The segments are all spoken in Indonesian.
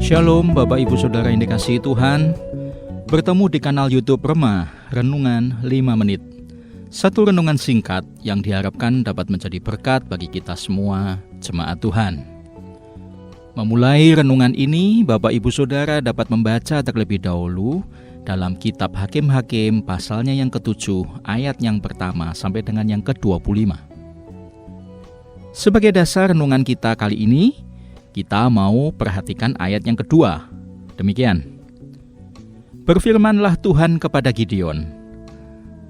Shalom Bapak Ibu Saudara yang dikasihi Tuhan. Bertemu di kanal YouTube Rema, Renungan 5 Menit. Satu renungan singkat yang diharapkan dapat menjadi berkat bagi kita semua jemaat Tuhan. Memulai renungan ini, Bapak Ibu Saudara dapat membaca terlebih dahulu dalam kitab Hakim-Hakim pasalnya yang ke-7 ayat yang pertama sampai dengan yang ke-25. Sebagai dasar renungan kita kali ini, kita mau perhatikan ayat yang kedua. Demikian. Berfirmanlah Tuhan kepada Gideon,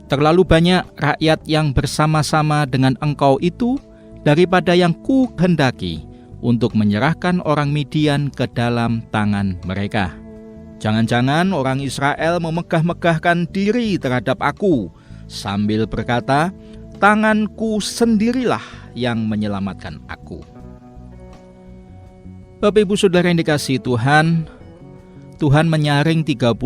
terlalu banyak rakyat yang bersama-sama dengan engkau itu daripada yang ku kehendaki untuk menyerahkan orang Midian ke dalam tangan mereka. Jangan-jangan orang Israel memegah-megahkan diri terhadap aku sambil berkata, tanganku sendirilah yang menyelamatkan aku. Bapak Ibu Saudara yang dikasihi Tuhan, Tuhan menyaring 32.000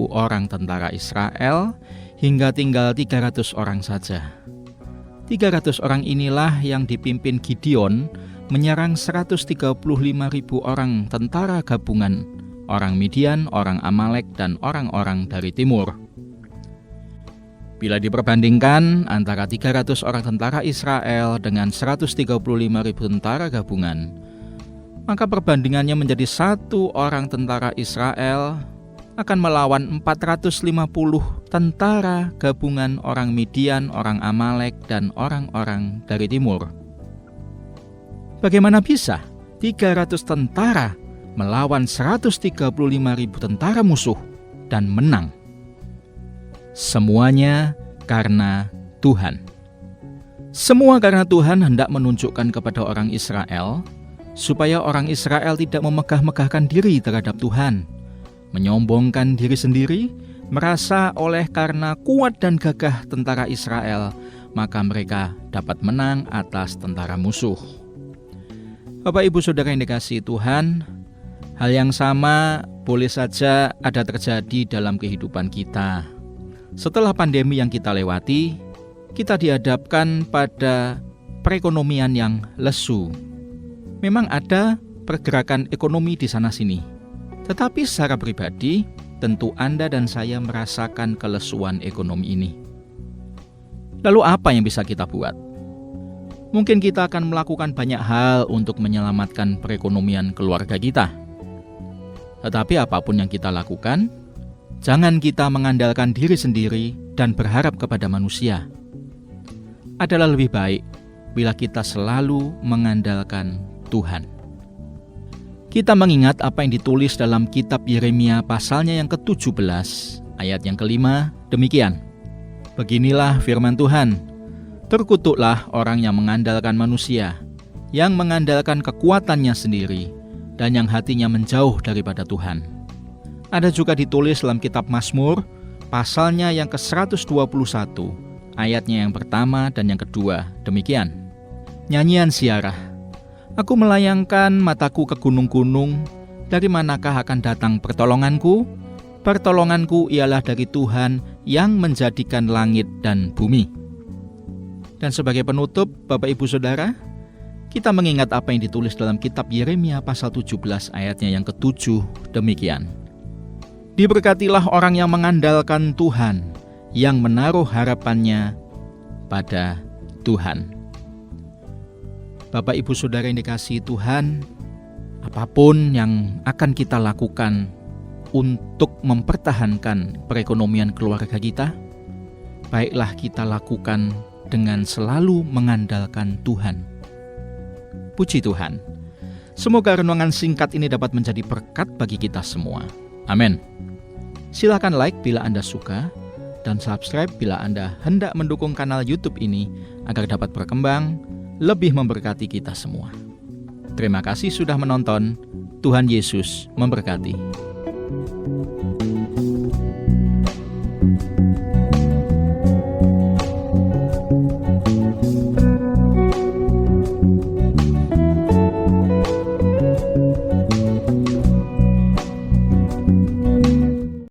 orang tentara Israel hingga tinggal 300 orang saja. 300 orang inilah yang dipimpin Gideon menyerang 135.000 orang tentara gabungan, orang Midian, orang Amalek, dan orang-orang dari timur. Bila diperbandingkan antara 300 orang tentara Israel dengan 135.000 tentara gabungan, maka perbandingannya menjadi 1 orang tentara Israel akan melawan 450 tentara gabungan orang Midian, orang Amalek, dan orang-orang dari timur. Bagaimana bisa 300 tentara melawan 135.000 tentara musuh dan menang? Semuanya karena Tuhan. Semua karena Tuhan hendak menunjukkan kepada orang Israel supaya orang Israel tidak memegah-megahkan diri terhadap Tuhan, menyombongkan diri sendiri, merasa oleh karena kuat dan gagah tentara Israel, maka mereka dapat menang atas tentara musuh. Bapak Ibu Saudara yang dikasihi Tuhan, hal yang sama boleh saja ada terjadi dalam kehidupan kita. Setelah pandemi yang kita lewati, kita dihadapkan pada perekonomian yang lesu. Memang ada pergerakan ekonomi di sana-sini. Tetapi secara pribadi, tentu Anda dan saya merasakan kelesuan ekonomi ini. Lalu apa yang bisa kita buat? Mungkin kita akan melakukan banyak hal untuk menyelamatkan perekonomian keluarga kita. Tetapi apapun yang kita lakukan, jangan kita mengandalkan diri sendiri dan berharap kepada manusia. Adalah lebih baik bila kita selalu mengandalkan Tuhan. Kita mengingat apa yang ditulis dalam kitab Yeremia pasalnya yang ke-17 ayat yang ke-5 demikian. Beginilah firman Tuhan, terkutuklah orang yang mengandalkan manusia, yang mengandalkan kekuatannya sendiri, dan yang hatinya menjauh daripada Tuhan. Ada juga ditulis dalam kitab Mazmur pasalnya yang ke-121 ayatnya yang pertama dan yang kedua demikian. Nyanyian Ziarah. Aku melayangkan mataku ke gunung-gunung, dari manakah akan datang pertolonganku? Pertolonganku ialah dari Tuhan yang menjadikan langit dan bumi. Dan sebagai penutup, Bapak Ibu Saudara, kita mengingat apa yang ditulis dalam kitab Yeremia pasal 17 ayatnya yang ke-7 demikian. Diberkatilah orang yang mengandalkan Tuhan, yang menaruh harapannya pada Tuhan. Bapak Ibu Saudara yang dikasihi Tuhan, apapun yang akan kita lakukan untuk mempertahankan perekonomian keluarga kita, baiklah kita lakukan dengan selalu mengandalkan Tuhan. Puji Tuhan. Semoga renungan singkat ini dapat menjadi berkat bagi kita semua. Amin. Silakan like bila Anda suka, dan subscribe bila Anda hendak mendukung kanal YouTube ini agar dapat berkembang, lebih memberkati kita semua. Terima kasih sudah menonton. Tuhan Yesus memberkati.